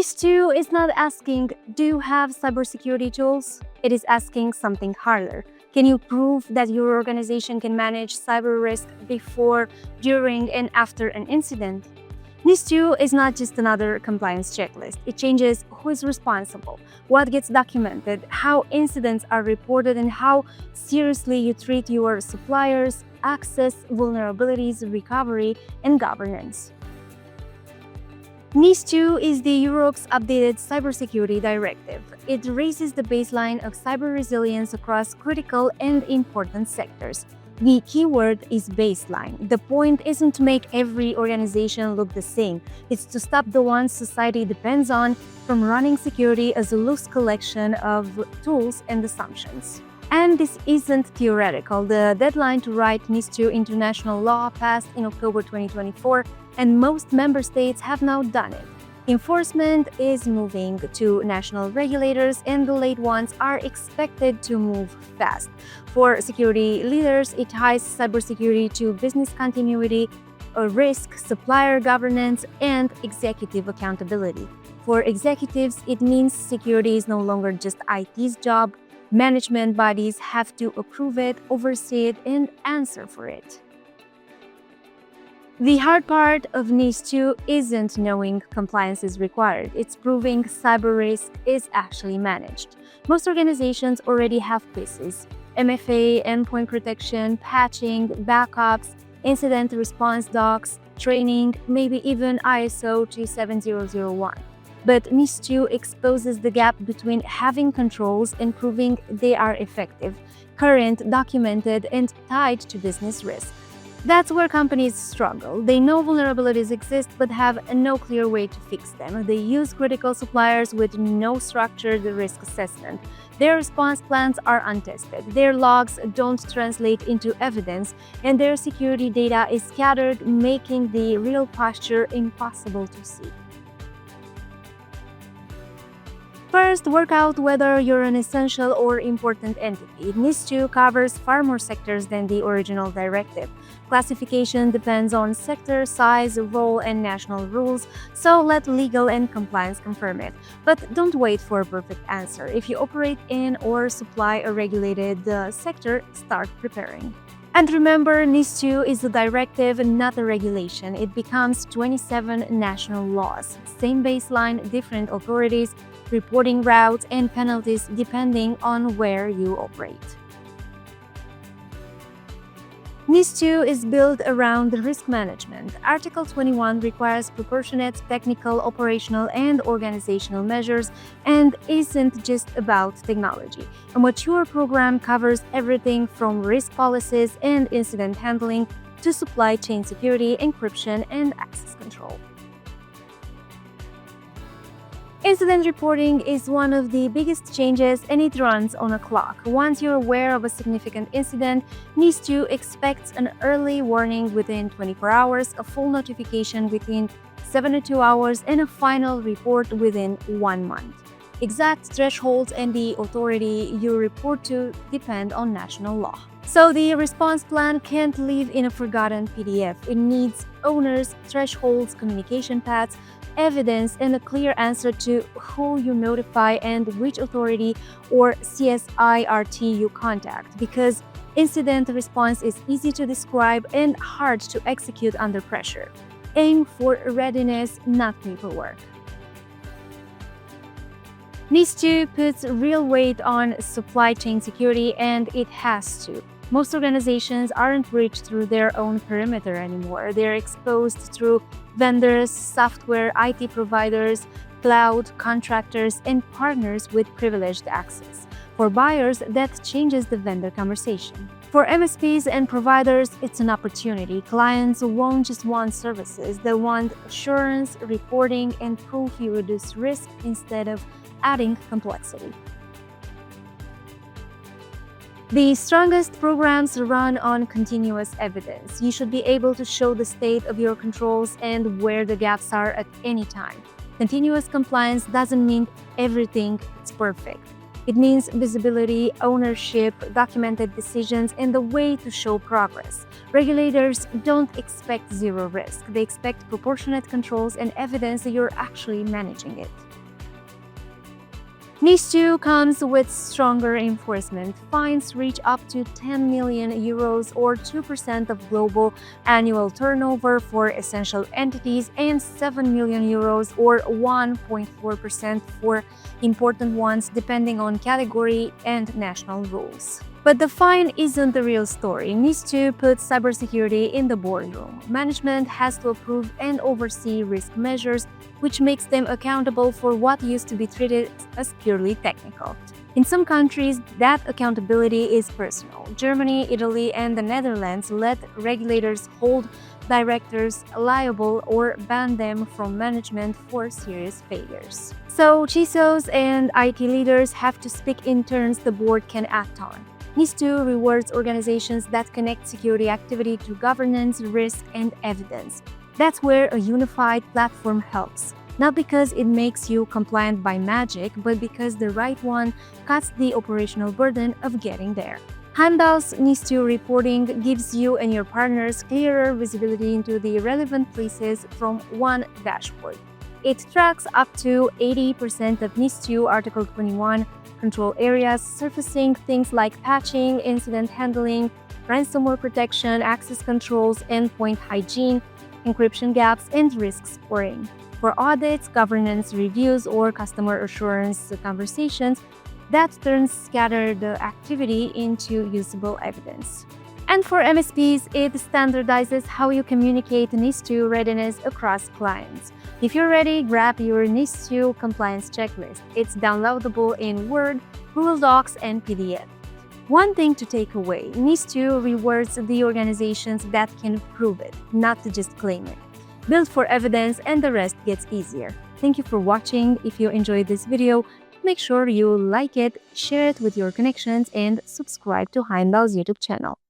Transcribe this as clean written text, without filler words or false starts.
NIS2 is not asking, do you have cybersecurity tools? It is asking something harder. Can you prove that your organization can manage cyber risk before, during, and after an incident? NIS2 is not just another compliance checklist. It changes who is responsible, what gets documented, how incidents are reported, and how seriously you treat your suppliers, access, vulnerabilities, recovery, and governance. NIS2 is the Europe's updated cybersecurity directive. It raises the baseline of cyber resilience across critical and important sectors. The keyword is baseline. The point isn't to make every organization look the same. It's to stop the ones society depends on from running security as a loose collection of tools and assumptions. And this isn't theoretical. The deadline to write NIS2 international law passed in October 2024, and most member states have now done it. Enforcement is moving to national regulators, and the late ones are expected to move fast. For security leaders, it ties cybersecurity to business continuity, risk, supplier governance, and executive accountability. For executives, it means security is no longer just IT's job. Management bodies have to approve it, oversee it, and answer for it. The hard part of NIS2 isn't knowing compliance is required, it's proving cyber risk is actually managed. Most organizations already have pieces: MFA, endpoint protection, patching, backups, incident response docs, training, maybe even ISO 27001. But NIS2 exposes the gap between having controls and proving they are effective, current, documented, and tied to business risk. That's where companies struggle. They know vulnerabilities exist but have no clear way to fix them. They use critical suppliers with no structured risk assessment. Their response plans are untested. Their logs don't translate into evidence, and their security data is scattered, making the real posture impossible to see. First, work out whether you're an essential or important entity. NIS2 covers far more sectors than the original directive. Classification depends on sector, size, role, and national rules, so let legal and compliance confirm it. But don't wait for a perfect answer. If you operate in or supply a regulated sector, start preparing. And remember, NIS2 is a directive, not a regulation. It becomes 27 national laws. Same baseline, different authorities, reporting routes, and penalties depending on where you operate. NIS2 is built around risk management. Article 21 requires proportionate technical, operational, and organizational measures and isn't just about technology. A mature program covers everything from risk policies and incident handling to supply chain security, encryption, and access control. Incident reporting is one of the biggest changes, and it runs on a clock. Once you're aware of a significant incident, NIS2 expects an early warning within 24 hours, a full notification within 72 hours, and a final report within 1 month. Exact thresholds and the authority you report to depend on national law. So the response plan can't live in a forgotten PDF. It needs owners, thresholds, communication paths, evidence, and a clear answer to who you notify and which authority or CSIRT you contact, because incident response is easy to describe and hard to execute under pressure. Aim for readiness, not paperwork. NIS2 puts real weight on supply chain security, and it has to. Most organizations aren't reached through their own perimeter anymore. They're exposed through vendors, software, IT providers, cloud, contractors, and partners with privileged access. For buyers, that changes the vendor conversation. For MSPs and providers, it's an opportunity. Clients won't just want services, they want assurance, reporting, and proof you reduce risk instead of adding complexity. The strongest programs run on continuous evidence. You should be able to show the state of your controls and where the gaps are at any time. Continuous compliance doesn't mean everything is perfect. It means visibility, ownership, documented decisions, and the way to show progress. Regulators don't expect zero risk. They expect proportionate controls and evidence that you're actually managing it. NIS2 comes with stronger enforcement. Fines reach up to 10 million euros or 2% of global annual turnover for essential entities and 7 million euros or 1.4% for important ones, depending on category and national rules. But the fine isn't the real story. NIS2 puts cybersecurity in the boardroom. Management has to approve and oversee risk measures, which makes them accountable for what used to be treated as purely technical. In some countries, that accountability is personal. Germany, Italy, and the Netherlands let regulators hold directors liable or ban them from management for serious failures. So, CISOs and IT leaders have to speak in terms the board can act on. NIS2 rewards organizations that connect security activity to governance, risk, and evidence. That's where a unified platform helps. Not because it makes you compliant by magic, but because the right one cuts the operational burden of getting there. Heimdall's NIS2 reporting gives you and your partners clearer visibility into the relevant places from one dashboard. It tracks up to 80% of NIS2 Article 21 control areas, surfacing things like patching, incident handling, ransomware protection, access controls, endpoint hygiene, encryption gaps, and risk scoring. For audits, governance reviews, or customer assurance conversations, that turns scattered activity into usable evidence. And for MSPs, it standardizes how you communicate NIS2 readiness across clients. If you're ready, grab your NIS2 compliance checklist. It's downloadable in Word, Google Docs, and PDF. One thing to take away, NIS2 rewards the organizations that can prove it, not to just claim it. Build for evidence and the rest gets easier. Thank you for watching. If you enjoyed this video, make sure you like it, share it with your connections, and subscribe to Heimdall's YouTube channel.